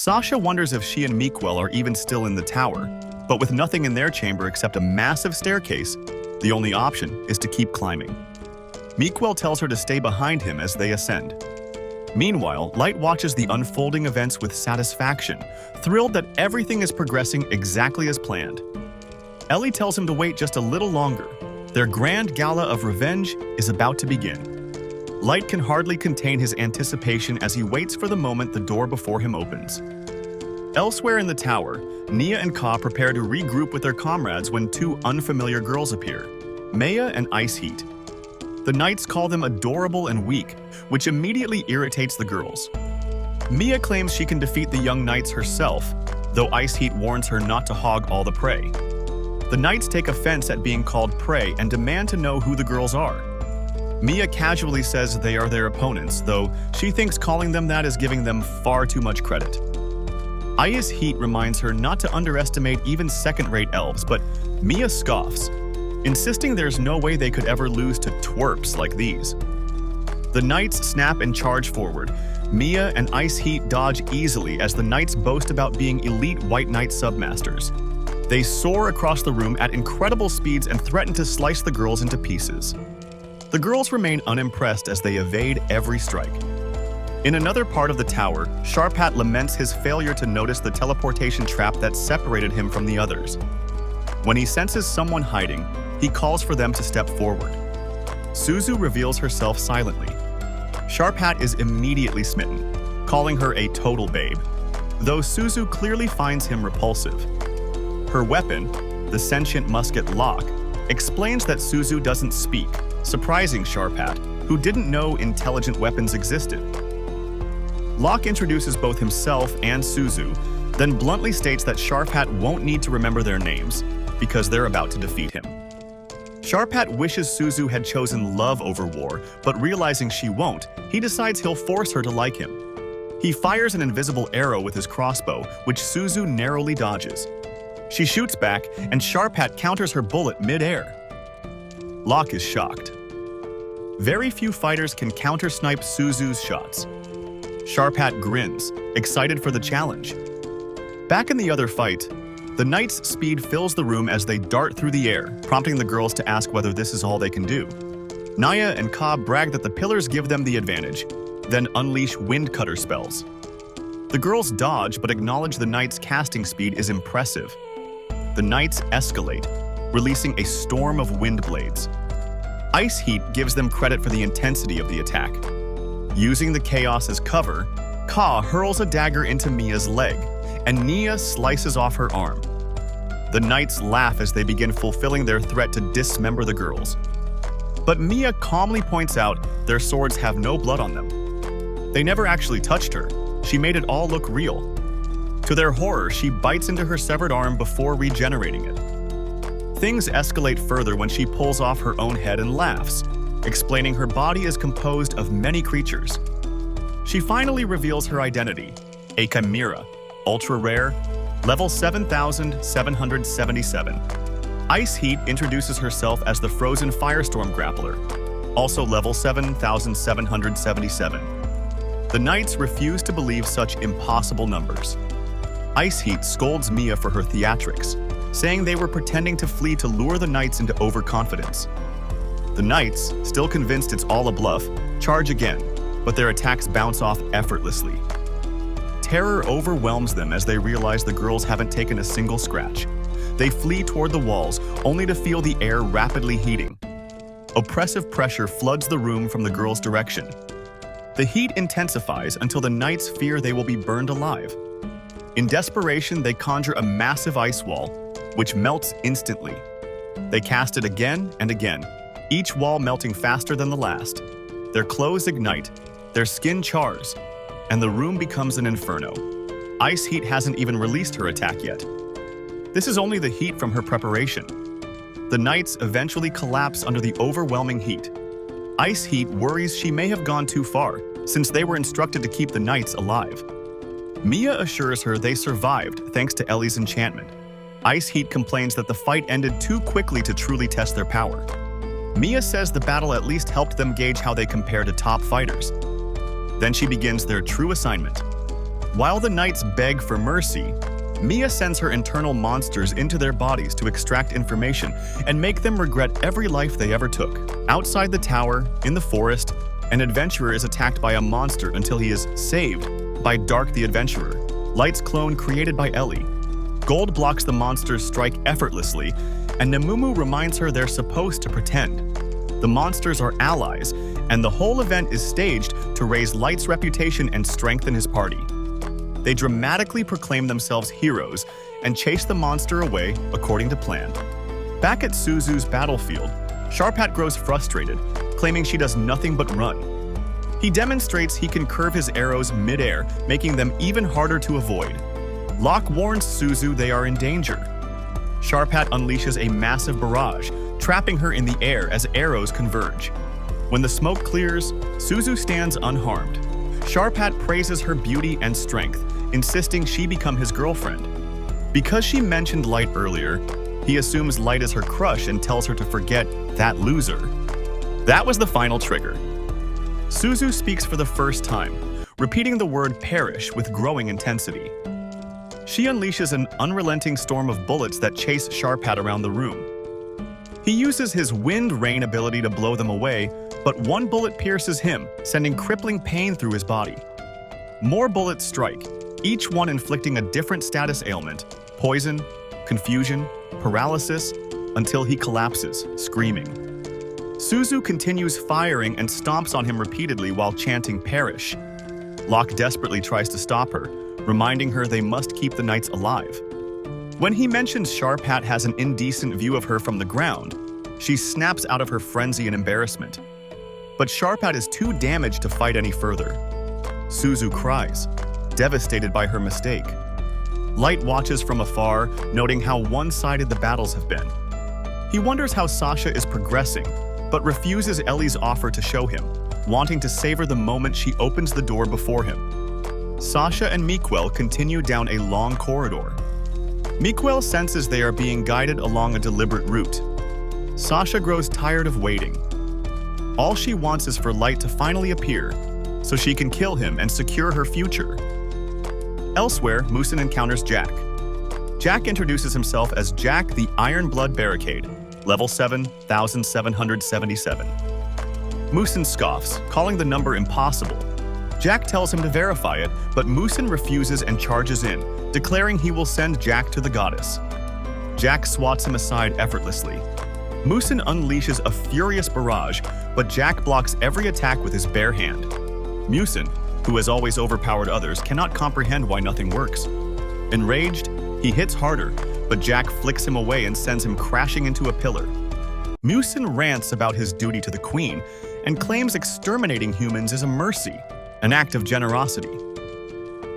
Sasha wonders if she and Meekwell are even still in the tower, but with nothing in their chamber except a massive staircase, the only option is to keep climbing. Meekwell tells her to stay behind him as they ascend. Meanwhile, Light watches the unfolding events with satisfaction, thrilled that everything is progressing exactly as planned. Ellie tells him to wait just a little longer. Their grand gala of revenge is about to begin. Light can hardly contain his anticipation as he waits for the moment the door before him opens. Elsewhere in the tower, Nia and Ka prepare to regroup with their comrades when two unfamiliar girls appear, Maya and Ice Heat. The knights call them adorable and weak, which immediately irritates the girls. Mia claims she can defeat the young knights herself, though Ice Heat warns her not to hog all the prey. The knights take offense at being called prey and demand to know who the girls are. Mia casually says they are their opponents, though she thinks calling them that is giving them far too much credit. Ice Heat reminds her not to underestimate even second-rate elves, but Mia scoffs, insisting there's no way they could ever lose to twerps like these. The knights snap and charge forward. Mia and Ice Heat dodge easily as the knights boast about being elite White Knight submasters. They soar across the room at incredible speeds and threaten to slice the girls into pieces. The girls remain unimpressed as they evade every strike. In another part of the tower, Sharp Hat laments his failure to notice the teleportation trap that separated him from the others. When he senses someone hiding, he calls for them to step forward. Suzu reveals herself silently. Sharp Hat is immediately smitten, calling her a total babe, though Suzu clearly finds him repulsive. Her weapon, the sentient musket Locke, explains that Suzu doesn't speak, surprising Sharp Hat, who didn't know intelligent weapons existed. Locke introduces both himself and Suzu, then bluntly states that Sharp Hat won't need to remember their names, because they're about to defeat him. Sharp Hat wishes Suzu had chosen love over war, but realizing she won't, he decides he'll force her to like him. He fires an invisible arrow with his crossbow, which Suzu narrowly dodges. She shoots back, and Sharp Hat counters her bullet mid-air. Locke is shocked. Very few fighters can counter-snipe Suzu's shots. Sharp Hat grins, excited for the challenge. Back in the other fight, the knights' speed fills the room as they dart through the air, prompting the girls to ask whether this is all they can do. Naya and Ka brag that the pillars give them the advantage, then unleash wind cutter spells. The girls dodge but acknowledge the knights' casting speed is impressive. The knights escalate, releasing a storm of wind blades. Ice Heat gives them credit for the intensity of the attack. Using the chaos as cover, Ka hurls a dagger into Mia's leg, and Nia slices off her arm. The knights laugh as they begin fulfilling their threat to dismember the girls. But Mia calmly points out their swords have no blood on them. They never actually touched her. She made it all look real. To their horror, she bites into her severed arm before regenerating it. Things escalate further when she pulls off her own head and laughs, explaining her body is composed of many creatures. She finally reveals her identity, a chimera, ultra rare, level 7,777. Ice Heat introduces herself as the Frozen Firestorm Grappler, also level 7,777. The knights refuse to believe such impossible numbers. Ice Heat scolds Mia for her theatrics, saying they were pretending to flee to lure the knights into overconfidence. The knights, still convinced it's all a bluff, charge again, but their attacks bounce off effortlessly. Terror overwhelms them as they realize the girls haven't taken a single scratch. They flee toward the walls, only to feel the air rapidly heating. Oppressive pressure floods the room from the girls' direction. The heat intensifies until the knights fear they will be burned alive. In desperation, they conjure a massive ice wall, which melts instantly. They cast it again and again, each wall melting faster than the last. Their clothes ignite, their skin chars, and the room becomes an inferno. Ice Heat hasn't even released her attack yet. This is only the heat from her preparation. The knights eventually collapse under the overwhelming heat. Ice Heat worries she may have gone too far, since they were instructed to keep the knights alive. Mia assures her they survived thanks to Ellie's enchantment. Ice Heat complains that the fight ended too quickly to truly test their power. Mia says the battle at least helped them gauge how they compare to top fighters. Then she begins their true assignment. While the knights beg for mercy, Mia sends her internal monsters into their bodies to extract information and make them regret every life they ever took. Outside the tower, in the forest, an adventurer is attacked by a monster until he is saved by Dark the Adventurer, Light's clone created by Ellie. Gold blocks the monster's strike effortlessly, and Nemumu reminds her they're supposed to pretend. The monsters are allies, and the whole event is staged to raise Light's reputation and strengthen his party. They dramatically proclaim themselves heroes and chase the monster away according to plan. Back at Suzu's battlefield, Sharpat grows frustrated, claiming she does nothing but run. He demonstrates he can curve his arrows mid-air, making them even harder to avoid. Locke warns Suzu they are in danger. Sharpat unleashes a massive barrage, trapping her in the air as arrows converge. When the smoke clears, Suzu stands unharmed. Sharpat praises her beauty and strength, insisting she become his girlfriend. Because she mentioned Light earlier, he assumes Light is her crush and tells her to forget that loser. That was the final trigger. Suzu speaks for the first time, repeating the word perish with growing intensity. She unleashes an unrelenting storm of bullets that chase Sharpat around the room. He uses his wind rain ability to blow them away, but one bullet pierces him, sending crippling pain through his body. More bullets strike, each one inflicting a different status ailment: poison, confusion, paralysis, until he collapses, screaming. Suzu continues firing and stomps on him repeatedly while chanting perish. Locke desperately tries to stop her, reminding her they must keep the knights alive. When he mentions Sharpat has an indecent view of her from the ground, she snaps out of her frenzy in embarrassment. But Sharpat is too damaged to fight any further. Suzu cries, devastated by her mistake. Light watches from afar, noting how one-sided the battles have been. He wonders how Sasha is progressing, but refuses Ellie's offer to show him, wanting to savor the moment she opens the door before him. Sasha and Meekwell continue down a long corridor. Meekwell senses they are being guided along a deliberate route. Sasha grows tired of waiting. All she wants is for Light to finally appear, so she can kill him and secure her future. Elsewhere, Musen encounters Jack. Jack introduces himself as Jack the Iron Blood Barricade, level 7777. Musen scoffs, calling the number impossible. Jack tells him to verify it, but Musen refuses and charges in, declaring he will send Jack to the goddess. Jack swats him aside effortlessly. Musen unleashes a furious barrage, but Jack blocks every attack with his bare hand. Musen, who has always overpowered others, cannot comprehend why nothing works. Enraged, he hits harder, but Jack flicks him away and sends him crashing into a pillar. Musen rants about his duty to the queen and claims exterminating humans is a mercy, an act of generosity.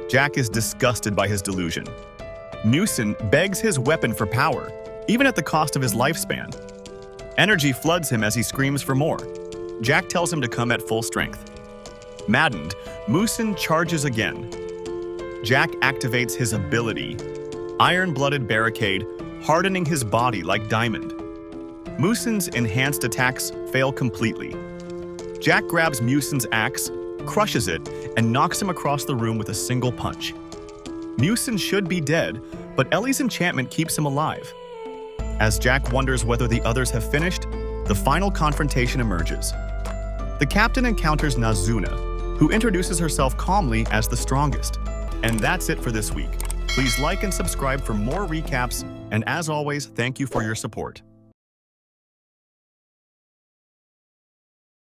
Jack is disgusted by his delusion. Musen begs his weapon for power, even at the cost of his lifespan. Energy floods him as he screams for more. Jack tells him to come at full strength. Maddened, Musen charges again. Jack activates his ability, Iron-Blooded Barricade, hardening his body like diamond. Musen's enhanced attacks fail completely. Jack grabs Musen's axe, crushes it, and knocks him across the room with a single punch. Musen should be dead, but Ellie's enchantment keeps him alive. As Jack wonders whether the others have finished, the final confrontation emerges. The captain encounters Nazuna, who introduces herself calmly as the strongest. And that's it for this week. Please like and subscribe for more recaps, and as always, thank you for your support.